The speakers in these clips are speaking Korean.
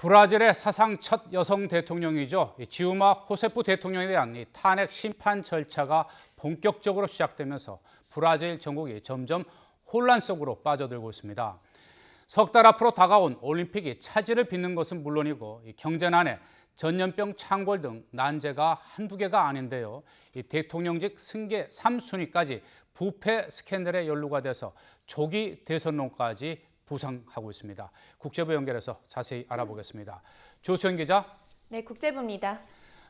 브라질의 사상 첫 여성 대통령이죠. 지우마 호세프 대통령에 대한 탄핵 심판 절차가 본격적으로 시작되면서 브라질 전국이 점점 혼란 속으로 빠져들고 있습니다. 석 달 앞으로 다가온 올림픽이 차질을 빚는 것은 물론이고 경제난에 전염병 창궐 등 난제가 한두 개가 아닌데요. 대통령직 승계 3순위까지 부패 스캔들에 연루가 돼서 조기 대선론까지 부상하고 있습니다. 국제부 연결해서 자세히 알아보겠습니다. 조수연 기자. 네, 국제부입니다.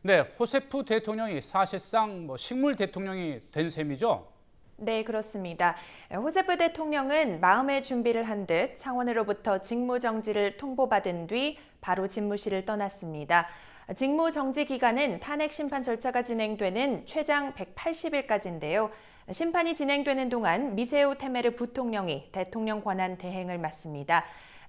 네, 호세프 대통령이 사실상 식물 대통령이 된 셈이죠? 네, 그렇습니다. 호세프 대통령은 마음의 준비를 한 듯 상원으로부터 직무정지를 통보받은 뒤 바로 집무실을 떠났습니다. 직무정지 기간은 탄핵 심판 절차가 진행되는 최장 180일까지인데요. 심판이 진행되는 동안 미세우 테메르 부통령이 대통령 권한 대행을 맡습니다.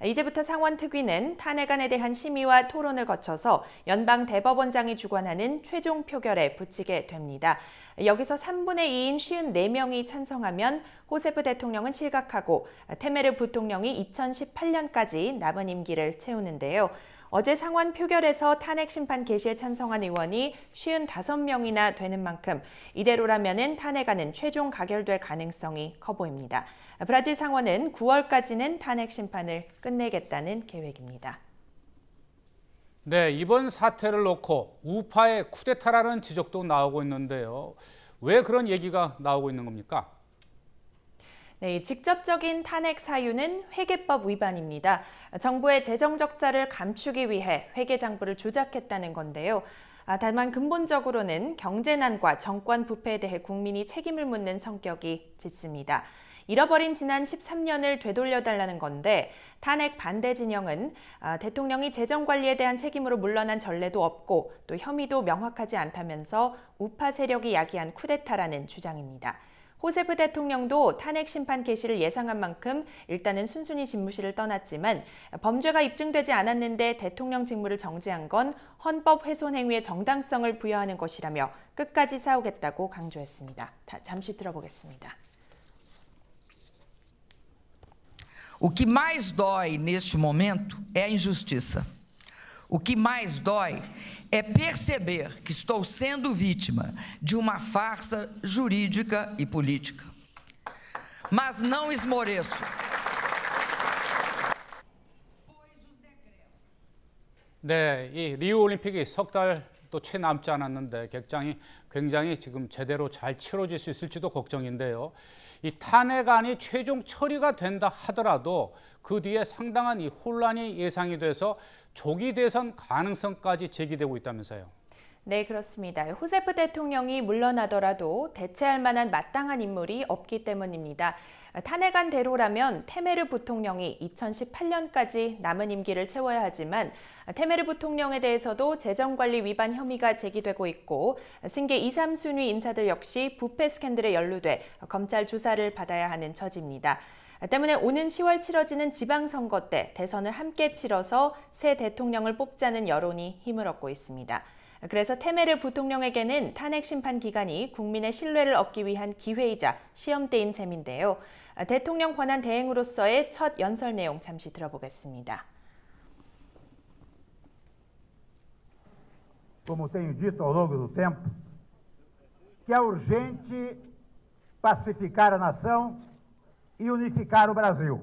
이제부터 상원 특위는 탄핵안에 대한 심의와 토론을 거쳐서 연방 대법원장이 주관하는 최종 표결에 붙이게 됩니다. 여기서 3분의 2인 54명이 찬성하면 호세프 대통령은 실각하고 테메르 부통령이 2018년까지 남은 임기를 채우는데요. 어제 상원 표결에서 탄핵 심판 개시에 찬성한 의원이 55명이나 되는 만큼 이대로라면 탄핵안은 최종 가결될 가능성이 커 보입니다. 브라질 상원은 9월까지는 탄핵 심판을 끝내겠다는 계획입니다. 네, 이번 사태를 놓고 우파의 쿠데타라는 지적도 나오고 있는데요. 왜 그런 얘기가 나오고 있는 겁니까? 네, 직접적인 탄핵 사유는 회계법 위반입니다. 정부의 재정 적자를 감추기 위해 회계장부를 조작했다는 건데요. 다만 근본적으로는 경제난과 정권 부패에 대해 국민이 책임을 묻는 성격이 짙습니다. 잃어버린 지난 13년을 되돌려달라는 건데 탄핵 반대 진영은 대통령이 재정 관리에 대한 책임으로 물러난 전례도 없고 또 혐의도 명확하지 않다면서 우파 세력이 야기한 쿠데타라는 주장입니다. 호세프 대통령도 탄핵 심판 개시를 예상한 만큼 일단은 순순히 집무실을 떠났지만 범죄가 입증되지 않았는데 대통령 직무를 정지한 건 헌법 훼손 행위의 정당성을 부여하는 것이라며 끝까지 싸우겠다고 강조했습니다. 잠시 들어보겠습니다. O que mais dói neste momento é a injustiça. O que mais dói é perceber que estou sendo vítima de uma farsa jurídica e política. Mas não esmoreço. 네, 이 리우 올림픽이 석 달도 채 남지 않았는데 굉장히 지금 제대로 잘 치러질 수 있을지도 걱정인데요. 이 탄핵안이 최종 처리가 된다 하더라도 그 뒤에 상당한 이 혼란이 예상이 돼서 조기 대선 가능성까지 제기되고 있다면서요. 네, 그렇습니다. 호세프 대통령이 물러나더라도 대체할 만한 마땅한 인물이 없기 때문입니다. 탄핵안대로라면 테메르 부통령이 2018년까지 남은 임기를 채워야 하지만 테메르 부통령에 대해서도 재정관리 위반 혐의가 제기되고 있고 승계 2, 3순위 인사들 역시 부패 스캔들에 연루돼 검찰 조사를 받아야 하는 처지입니다. 때문에 오는 10월 치러지는 지방선거 때 대선을 함께 치러서 새 대통령을 뽑자는 여론이 힘을 얻고 있습니다. 그래서 테메르 부통령에게는 탄핵 심판 기간이 국민의 신뢰를 얻기 위한 기회이자 시험대인 셈인데요. 대통령 권한 대행으로서의 첫 연설 내용 잠시 들어보겠습니다. Como tenho dito ao longo do tempo, que é urgente pacificar a nação e unificar o Brasil.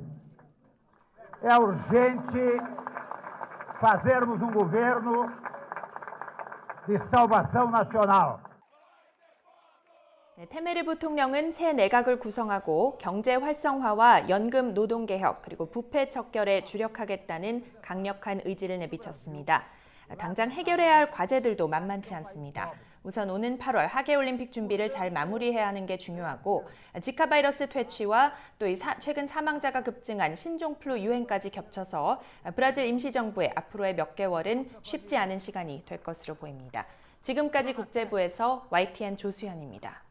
É urgente fazermos um governo de salvação nacional. 테메르 부통령은 새 내각을 구성하고 경제 활성화와 연금 노동 개혁 그리고 부패 척결에 주력하겠다는 강력한 의지를 내비쳤습니다. 당장 해결해야 할 과제들도 만만치 않습니다. 우선 오는 8월 하계올림픽 준비를 잘 마무리해야 하는 게 중요하고 지카 바이러스 퇴치와 또 최근 사망자가 급증한 신종플루 유행까지 겹쳐서 브라질 임시정부의 앞으로의 몇 개월은 쉽지 않은 시간이 될 것으로 보입니다. 지금까지 국제부에서 YTN 조수현입니다.